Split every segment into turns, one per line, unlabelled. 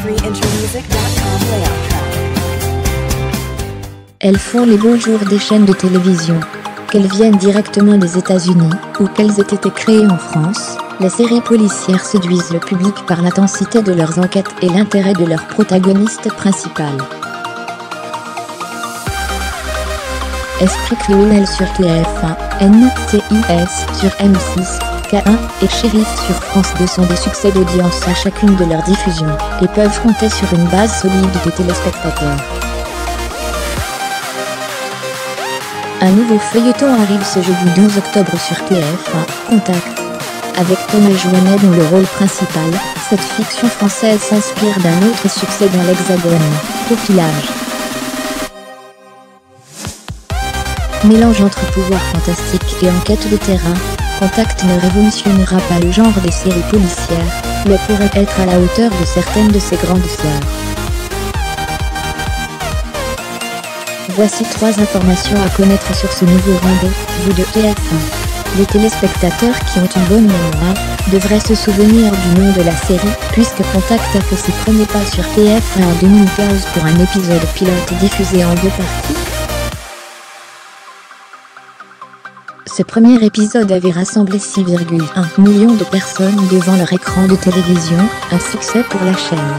countryintermusic.com layout track.
Elles font les beaux jours des chaînes de télévision. Qu'elles viennent directement des États-Unis, ou qu'elles aient été créées en France, les séries policières séduisent le public par l'intensité de leurs enquêtes et l'intérêt de leur protagoniste principal. Esprit criminel sur TF1, NCIS sur M6, K1 et Shérif sur France 2 sont des succès d'audience à chacune de leurs diffusions, et peuvent compter sur une base solide de téléspectateurs. Un nouveau feuilleton arrive ce jeudi 12 octobre sur TF1, Contact. Avec Thomas Joannet dans le rôle principal, cette fiction française s'inspire d'un autre succès dans l'Hexagone, Profilage. Mélange entre pouvoir fantastique et enquête de terrain, Contact ne révolutionnera pas le genre des séries policières, mais pourrait être à la hauteur de certaines de ses grandes sœurs. Voici 3 informations à connaître sur ce nouveau rendez-vous de TF1. Les téléspectateurs qui ont une bonne mémoire devraient se souvenir du nom de la série, puisque Contact a fait ses premiers pas sur TF1 en 2015 pour un épisode pilote diffusé en 2 parties. Ce premier épisode avait rassemblé 6,1 millions de personnes devant leur écran de télévision, un succès pour la chaîne.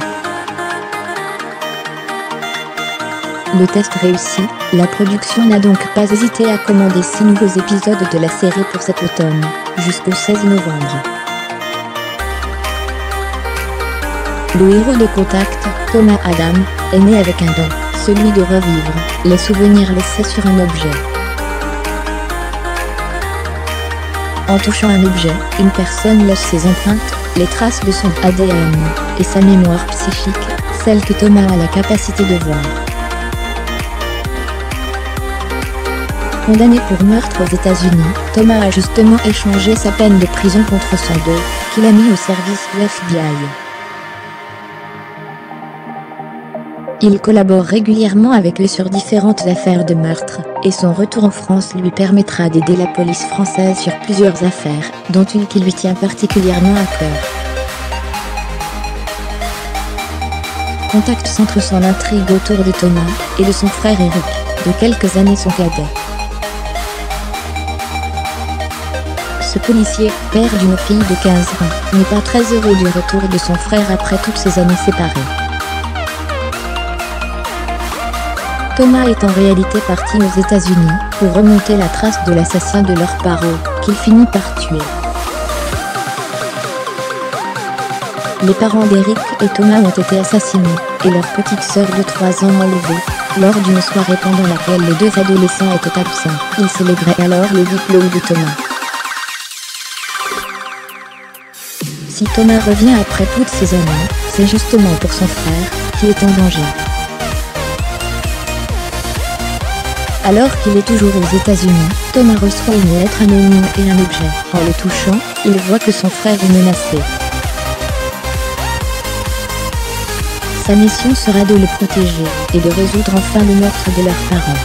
Le test réussi, la production n'a donc pas hésité à commander 6 nouveaux épisodes de la série pour cet automne, jusqu'au 16 novembre. Le héros de Contact, Thomas Adam, est né avec un don, celui de revivre les souvenirs laissés sur un objet. En touchant un objet, une personne laisse ses empreintes, les traces de son ADN, et sa mémoire psychique, celle que Thomas a la capacité de voir. Condamné pour meurtre aux États-Unis, Thomas a justement échangé sa peine de prison contre son dos, qu'il a mis au service du FBI. Il collabore régulièrement avec eux sur différentes affaires de meurtre, et son retour en France lui permettra d'aider la police française sur plusieurs affaires, dont une qui lui tient particulièrement à cœur. Contact centre son intrigue autour de Thomas, et de son frère Eric, de quelques années son cadet. Ce policier, père d'une fille de 15 ans, n'est pas très heureux du retour de son frère après toutes ces années séparées. Thomas est en réalité parti aux États-Unis pour remonter la trace de l'assassin de leurs parents, qu'il finit par tuer. Les parents d'Eric et Thomas ont été assassinés, et leur petite sœur de 3 ans enlevée, lors d'une soirée pendant laquelle les 2 adolescents étaient absents. Ils célébraient alors le diplôme de Thomas. Si Thomas revient après toutes ces années, c'est justement pour son frère, qui est en danger. Alors qu'il est toujours aux États-Unis, Thomas reçoit une lettre anonyme et un objet. En le touchant, il voit que son frère est menacé. Sa mission sera de le protéger, et de résoudre enfin le meurtre de leurs parents.